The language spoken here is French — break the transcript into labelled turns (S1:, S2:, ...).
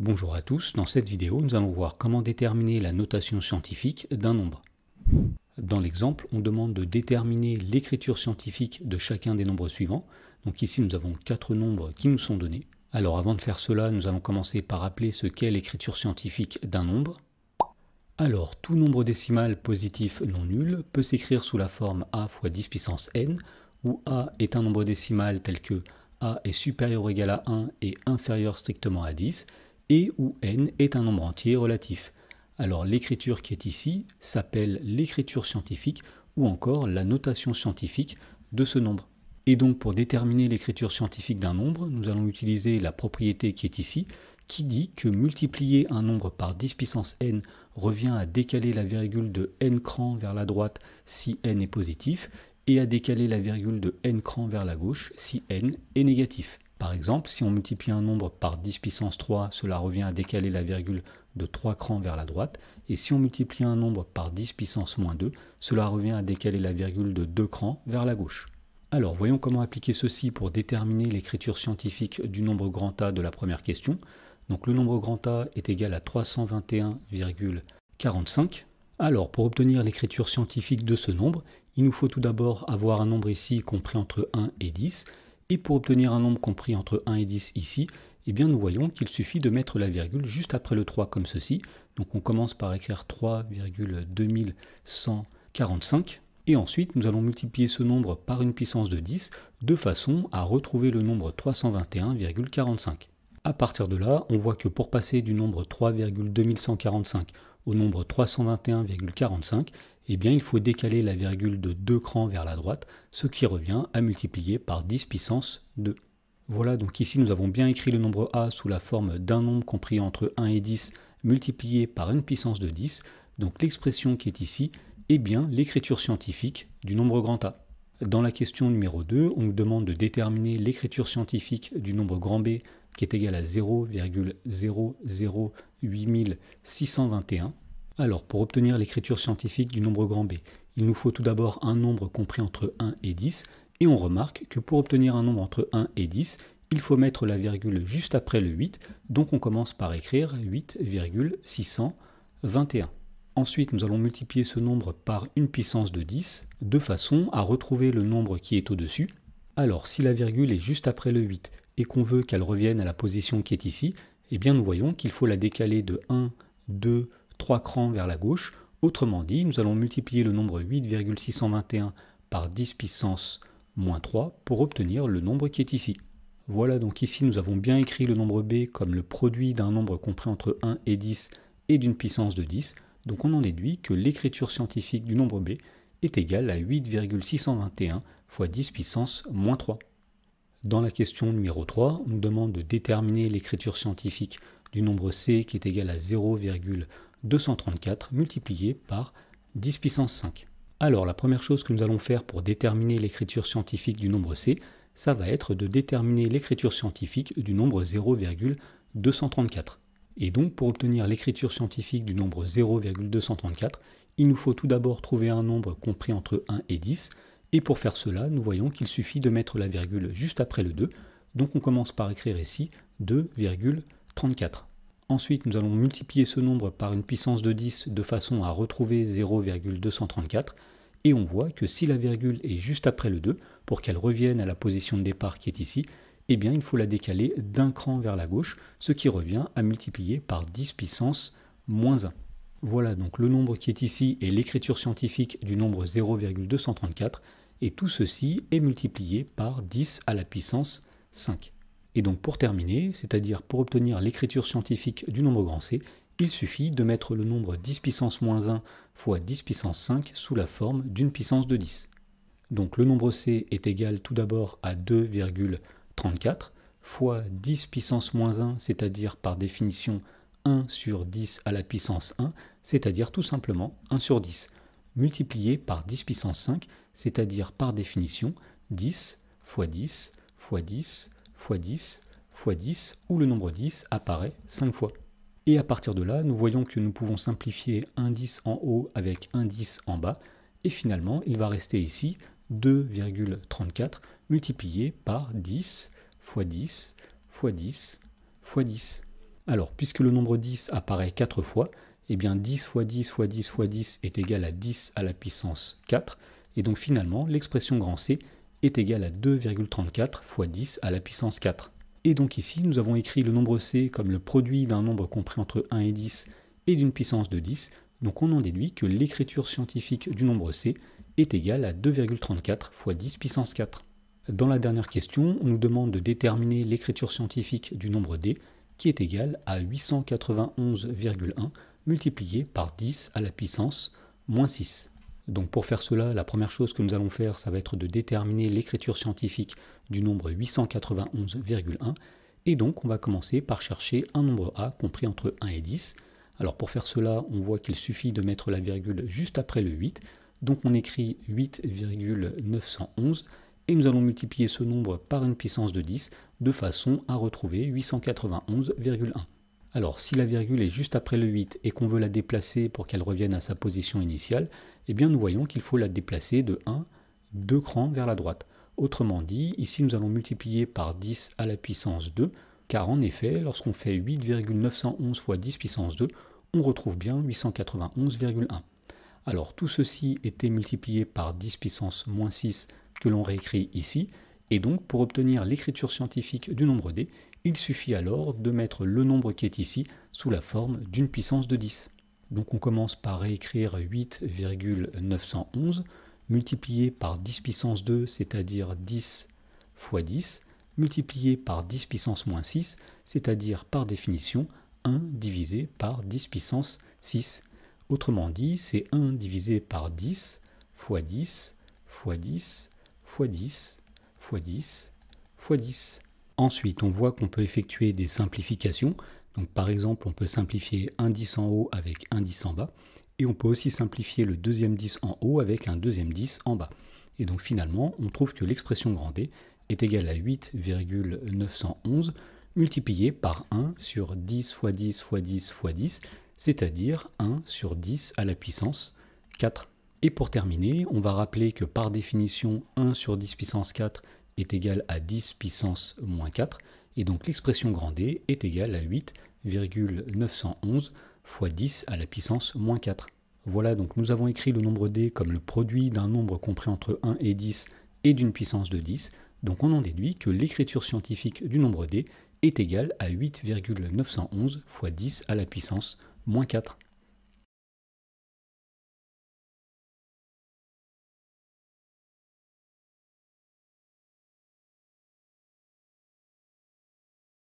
S1: Bonjour à tous, dans cette vidéo nous allons voir comment déterminer la notation scientifique d'un nombre. Dans l'exemple, on demande de déterminer l'écriture scientifique de chacun des nombres suivants. Donc ici nous avons 4 nombres qui nous sont donnés. Alors avant de faire cela, nous allons commencer par rappeler ce qu'est l'écriture scientifique d'un nombre. Alors tout nombre décimal positif non nul peut s'écrire sous la forme a fois 10 puissance n, où a est un nombre décimal tel que a est supérieur ou égal à 1 et inférieur strictement à 10, et où n est un nombre entier relatif. Alors l'écriture qui est ici s'appelle l'écriture scientifique ou encore la notation scientifique de ce nombre. Et donc pour déterminer l'écriture scientifique d'un nombre, nous allons utiliser la propriété qui est ici, qui dit que multiplier un nombre par 10 puissance n revient à décaler la virgule de n cran vers la droite si n est positif, et à décaler la virgule de n cran vers la gauche si n est négatif. Par exemple, si on multiplie un nombre par 10 puissance 3, cela revient à décaler la virgule de 3 crans vers la droite. Et si on multiplie un nombre par 10 puissance moins 2, cela revient à décaler la virgule de 2 crans vers la gauche. Alors, voyons comment appliquer ceci pour déterminer l'écriture scientifique du nombre grand A de la première question. Donc, le nombre grand A est égal à 321,45. Alors, pour obtenir l'écriture scientifique de ce nombre, il nous faut tout d'abord avoir un nombre ici compris entre 1 et 10. Et pour obtenir un nombre compris entre 1 et 10 ici, eh bien nous voyons qu'il suffit de mettre la virgule juste après le 3 comme ceci. Donc on commence par écrire 3,2145. Et ensuite nous allons multiplier ce nombre par une puissance de 10 de façon à retrouver le nombre 321,45. À partir de là, on voit que pour passer du nombre 3,2145 au nombre 321,45, eh bien, il faut décaler la virgule de 2 crans vers la droite, ce qui revient à multiplier par 10 puissance 2. Voilà, donc ici nous avons bien écrit le nombre a sous la forme d'un nombre compris entre 1 et 10 multiplié par une puissance de 10. Donc l'expression qui est ici est bien l'écriture scientifique du nombre grand A. Dans la question numéro 2, on nous demande de déterminer l'écriture scientifique du nombre grand B qui est égal à 0,008621. Alors, pour obtenir l'écriture scientifique du nombre grand B, il nous faut tout d'abord un nombre compris entre 1 et 10, et on remarque que pour obtenir un nombre entre 1 et 10, il faut mettre la virgule juste après le 8, donc on commence par écrire 8,621. Ensuite, nous allons multiplier ce nombre par une puissance de 10, de façon à retrouver le nombre qui est au-dessus. Alors, si la virgule est juste après le 8, et qu'on veut qu'elle revienne à la position qui est ici, eh bien nous voyons qu'il faut la décaler de 1, 2, 3 crans vers la gauche. Autrement dit, nous allons multiplier le nombre 8,621 par 10 puissance moins 3 pour obtenir le nombre qui est ici. Voilà, donc ici nous avons bien écrit le nombre b comme le produit d'un nombre compris entre 1 et 10 et d'une puissance de 10. Donc on en déduit que l'écriture scientifique du nombre b est égale à 8,621 fois 10 puissance moins 3. Dans la question numéro 3, on nous demande de déterminer l'écriture scientifique du nombre c qui est égal à 0,234 multiplié par 10 puissance 5. Alors la première chose que nous allons faire pour déterminer l'écriture scientifique du nombre c, ça va être de déterminer l'écriture scientifique du nombre 0,234. Et donc pour obtenir l'écriture scientifique du nombre 0,234, il nous faut tout d'abord trouver un nombre compris entre 1 et 10, et pour faire cela, nous voyons qu'il suffit de mettre la virgule juste après le 2, donc on commence par écrire ici 2,34. Ensuite, nous allons multiplier ce nombre par une puissance de 10 de façon à retrouver 0,234, et on voit que si la virgule est juste après le 2, pour qu'elle revienne à la position de départ qui est ici, eh bien il faut la décaler d'un cran vers la gauche, ce qui revient à multiplier par 10 puissance moins 1. Voilà, donc le nombre qui est ici est l'écriture scientifique du nombre 0,234, et tout ceci est multiplié par 10 à la puissance 5. Et donc pour terminer, c'est-à-dire pour obtenir l'écriture scientifique du nombre grand C, il suffit de mettre le nombre 10 puissance moins 1 fois 10 puissance 5 sous la forme d'une puissance de 10. Donc le nombre C est égal tout d'abord à 2,34 fois 10 puissance moins 1, c'est-à-dire par définition 1 sur 10 à la puissance 1, c'est-à-dire tout simplement 1 sur 10, multiplié par 10 puissance 5, c'est-à-dire par définition 10 fois 10 fois 10 fois 10 fois 10, où le nombre 10 apparaît 5 fois. Et à partir de là, nous voyons que nous pouvons simplifier un 10 en haut avec un 10 en bas, et finalement, il va rester ici 2,34 multiplié par 10 fois 10 fois 10 fois 10. Alors, puisque le nombre 10 apparaît 4 fois, eh bien 10 fois 10 fois 10 fois 10 est égal à 10 à la puissance 4, et donc finalement l'expression grand C est égale à 2,34 fois 10 à la puissance 4. Et donc ici, nous avons écrit le nombre C comme le produit d'un nombre compris entre 1 et 10 et d'une puissance de 10, donc on en déduit que l'écriture scientifique du nombre C est égale à 2,34 fois 10 puissance 4. Dans la dernière question, on nous demande de déterminer l'écriture scientifique du nombre D, qui est égal à 891,1 multiplié par 10 à la puissance moins 6. Donc pour faire cela, la première chose que nous allons faire, ça va être de déterminer l'écriture scientifique du nombre 891,1, et donc on va commencer par chercher un nombre A compris entre 1 et 10. Alors pour faire cela, on voit qu'il suffit de mettre la virgule juste après le 8, donc on écrit 8,911, et nous allons multiplier ce nombre par une puissance de 10, de façon à retrouver 891,1. Alors si la virgule est juste après le 8 et qu'on veut la déplacer pour qu'elle revienne à sa position initiale, eh bien nous voyons qu'il faut la déplacer de 2 crans vers la droite. Autrement dit, ici nous allons multiplier par 10 à la puissance 2, car en effet, lorsqu'on fait 8,911 fois 10 puissance 2, on retrouve bien 891,1. Alors tout ceci était multiplié par 10 puissance moins 6 que l'on réécrit ici, et donc pour obtenir l'écriture scientifique du nombre D, il suffit alors de mettre le nombre qui est ici sous la forme d'une puissance de 10. Donc on commence par réécrire 8,911 multiplié par 10 puissance 2, c'est-à-dire 10 fois 10, multiplié par 10 puissance moins 6, c'est-à-dire par définition 1 divisé par 10 puissance 6. Autrement dit, c'est 1 divisé par 10 fois 10 fois 10 fois 10 fois 10 fois 10. Ensuite, on voit qu'on peut effectuer des simplifications. Donc par exemple, on peut simplifier un 10 en haut avec un 10 en bas. Et on peut aussi simplifier le deuxième 10 en haut avec un deuxième 10 en bas. Et donc finalement, on trouve que l'expression grand D est égale à 8,911 multiplié par 1 sur 10 fois 10 fois 10 fois 10, c'est-à-dire 1 sur 10 à la puissance 4. Et pour terminer, on va rappeler que par définition, 1 sur 10 puissance 4 est égal à 10 puissance moins 4, et donc l'expression grand D est égale à 8,911 fois 10 à la puissance moins 4. Voilà, donc nous avons écrit le nombre D comme le produit d'un nombre compris entre 1 et 10 et d'une puissance de 10, donc on en déduit que l'écriture scientifique du nombre D est égale à 8,911 fois 10 à la puissance moins 4.